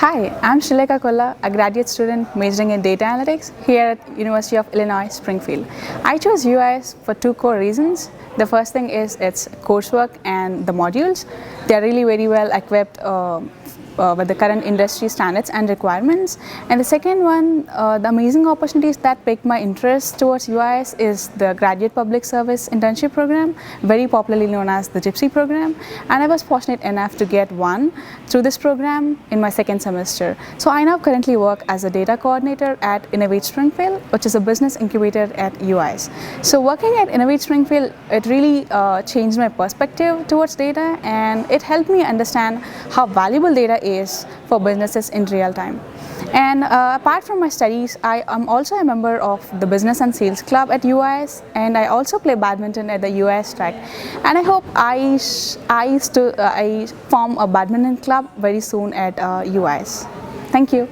Hi, I'm Sree Lekha Kolla, a graduate student majoring in data analytics here at University of Illinois Springfield. I chose UIS for two core reasons. The first thing is its coursework and the modules. They're really very well equipped with the current industry standards and requirements. And the second one, the amazing opportunities that pique my interest towards UIS is the Graduate Public Service Internship Program, very popularly known as the GIPSY program. And I was fortunate enough to get one through this program in my second semester. So I now currently work as a data coordinator at Innovate Springfield, which is a business incubator at UIS. So working at Innovate Springfield, it really changed my perspective towards data, and it helped me understand how valuable data is for businesses in real time. And apart from my studies, I am also a member of the Business and Sales Club at UIS, and I also play badminton at the UIS track. And I hope I form a badminton club very soon at UIS. Thank you.